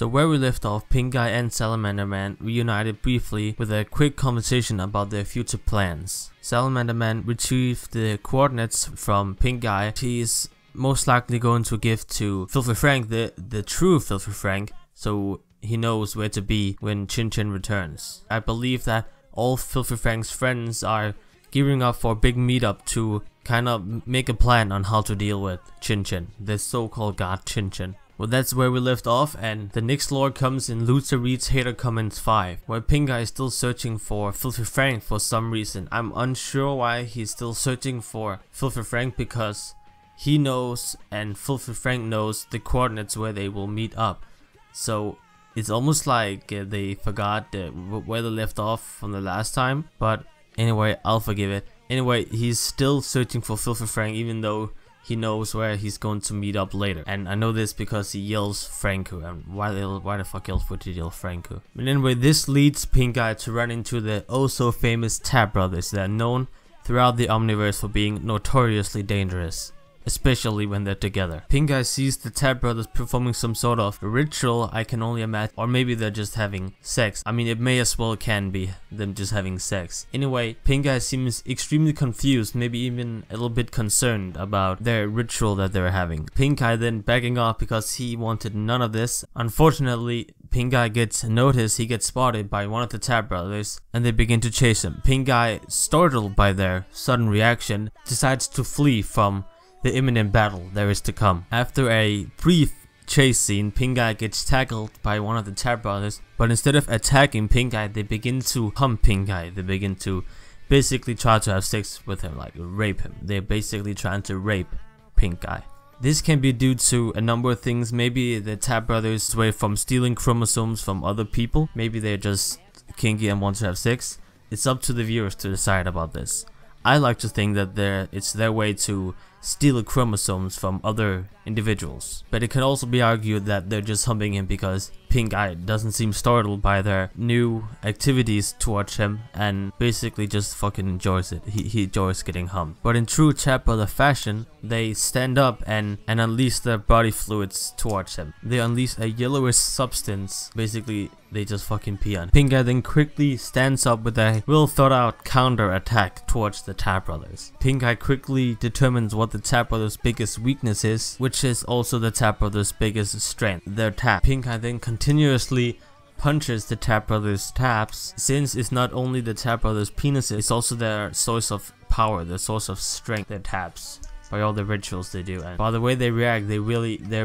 So where we left off, Pink Guy and Salamander Man reunited briefly with a quick conversation about their future plans. Salamander Man retrieved the coordinates from Pink Guy. He is most likely going to give to Filthy Frank, the true Filthy Frank, so he knows where to be when Chin Chin returns. I believe that all Filthy Frank's friends are gearing up for a big meetup to kind of make a plan on how to deal with Chin Chin, the so-called god Chin Chin. Well, that's where we left off, and the next lore comes in Loser Reads Hater Comments 5, where Pink Guy is still searching for Filthy Frank for some reason. I'm unsure why he's still searching for Filthy Frank, because he knows and Filthy Frank knows the coordinates where they will meet up. So it's almost like they forgot where they left off from the last time, but anyway, I'll forgive it. Anyway, he's still searching for Filthy Frank even though he knows where he's going to meet up later. And I know this because he yells Franco. And why the fuck else would he yell Franco? But anyway, this leads Pink Guy to run into the oh so famous Tab Brothers that are known throughout the Omniverse for being notoriously dangerous, especially when they're together. Pink Guy sees the Tab Brothers performing some sort of ritual, I can only imagine, or maybe they're just having sex. I mean, it may as well can be them just having sex. Anyway, Pink Guy seems extremely confused, maybe even a little bit concerned about their ritual that they're having. Pink Guy then backing off because he wanted none of this. Unfortunately, Pink Guy gets noticed, he gets spotted by one of the Tab Brothers, and they begin to chase him. Pink Guy, startled by their sudden reaction, decides to flee from the imminent battle there is to come. After a brief chase scene, Pink Guy gets tackled by one of the Tab Brothers, but instead of attacking Pink Guy, they begin to hump Pink Guy. They begin to basically try to have sex with him, like rape him. They're basically trying to rape Pink Guy. This can be due to a number of things. Maybe the Tab Brothers were from stealing chromosomes from other people. Maybe they're just kinky and want to have sex. It's up to the viewers to decide about this. I like to think that it's their way to steal chromosomes from other individuals, but it can also be argued that they're just humping him because Pink Guy doesn't seem startled by their new activities towards him and basically just fucking enjoys it. He enjoys getting humped. But in true Tab Brother fashion, they stand up and unleash their body fluids towards him. They unleash a yellowish substance. Basically, they just fucking pee on. Pink Guy then quickly stands up with a well thought out counter attack towards the Tab Brothers. Pink Guy quickly determines what the Tab Brothers' biggest weakness is, which is also the Tab Brothers' biggest strength, their tab. Pink Guy then continuously punches the Tab Brothers' tabs, since it's not only the Tab Brothers' penises, it's also their source of power, their source of strength, their tabs, by all the rituals they do. And by the way they react, they're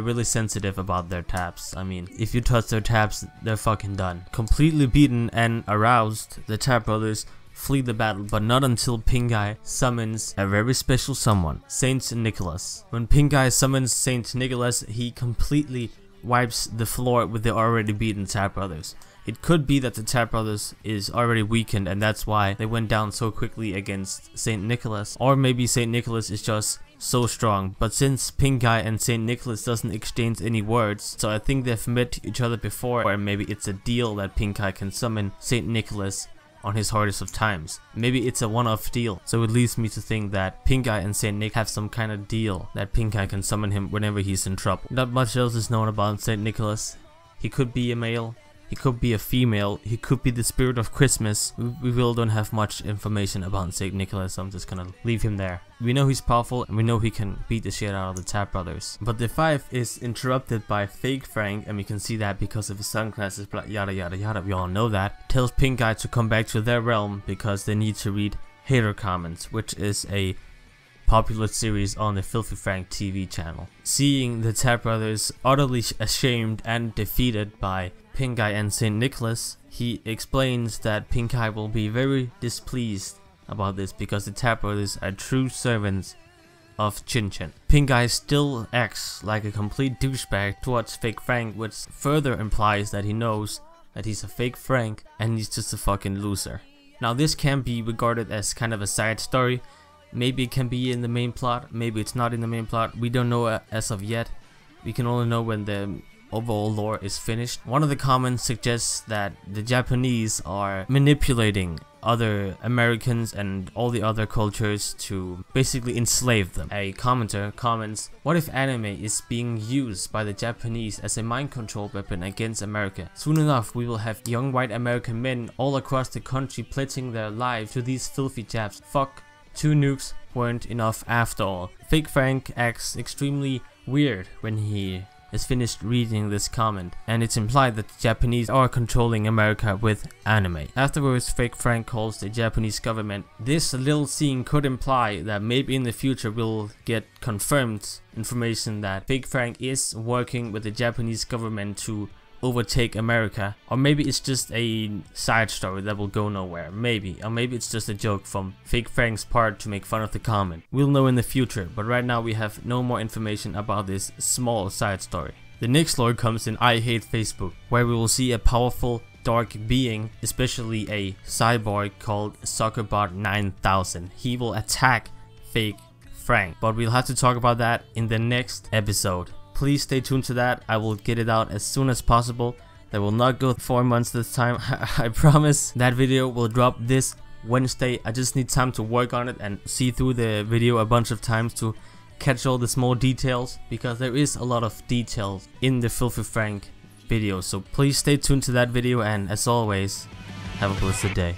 really sensitive about their tabs. I mean, if you touch their tabs, they're fucking done. Completely beaten and aroused, the Tab Brothers flee the battle, but not until Pink Guy summons a very special someone, Saint Nicholas. When Pink Guy summons Saint Nicholas, he completely wipes the floor with the already beaten Tab Brothers. It could be that the Tab Brothers is already weakened and that's why they went down so quickly against Saint Nicholas, or maybe Saint Nicholas is just so strong. But since Pink Guy and Saint Nicholas doesn't exchange any words, so I think they've met each other before, or maybe it's a deal that Pink Guy can summon Saint Nicholas on his hardest of times. Maybe it's a one-off deal, so it leads me to think that Pink Guy and Saint Nick have some kind of deal that Pink Guy can summon him whenever he's in trouble. Not much else is known about Saint Nicholas. He could be a male, he could be a female, he could be the spirit of Christmas. We really don't have much information about Saint Nicholas, so I'm just gonna leave him there. We know he's powerful and we know he can beat the shit out of the Tab Brothers. But the fight is interrupted by fake Frank, and we can see that because of his sunglasses, yada yada yada, we all know that. Tells Pink Guy to come back to their realm because they need to read Hater Comments, which is a popular series on the Filthy Frank TV channel. Seeing the Tab Brothers utterly ashamed and defeated by Pink Guy and Saint Nicholas, he explains that Pink Guy will be very displeased about this because the Tab Brothers are true servants of Chin Chin. Pink Guy still acts like a complete douchebag towards fake Frank, which further implies that he knows that he's a fake Frank and he's just a fucking loser. Now this can be regarded as kind of a side story. Maybe it can be in the main plot, maybe it's not in the main plot. We don't know as of yet. We can only know when the overall lore is finished. One of the comments suggests that the Japanese are manipulating other Americans and all the other cultures to basically enslave them. A commenter comments, "What if anime is being used by the Japanese as a mind control weapon against America? Soon enough we will have young white American men all across the country pledging their lives to these filthy Japs. Fuck, 2 nukes weren't enough after all." Fake Frank acts extremely weird when he is finished reading this comment, and it's implied that the Japanese are controlling America with anime. Afterwards, Fake Frank calls the Japanese government. This little scene could imply that maybe in the future we'll get confirmed information that Fake Frank is working with the Japanese government to overtake America, or maybe it's just a side story that will go nowhere, maybe, or maybe it's just a joke from Fake Frank's part to make fun of the comment. We'll know in the future, but right now we have no more information about this small side story. The next lore comes in I Hate Facebook, where we will see a powerful dark being, especially a cyborg called Soccerbot 9000. He will attack Fake Frank, but we'll have to talk about that in the next episode. Please stay tuned to that. I will get it out as soon as possible. That will not go 4 months this time. I promise. That video will drop this Wednesday. I just need time to work on it and see through the video a bunch of times to catch all the small details, because there is a lot of details in the Filthy Frank video. So please stay tuned to that video, and as always, have a blessed day.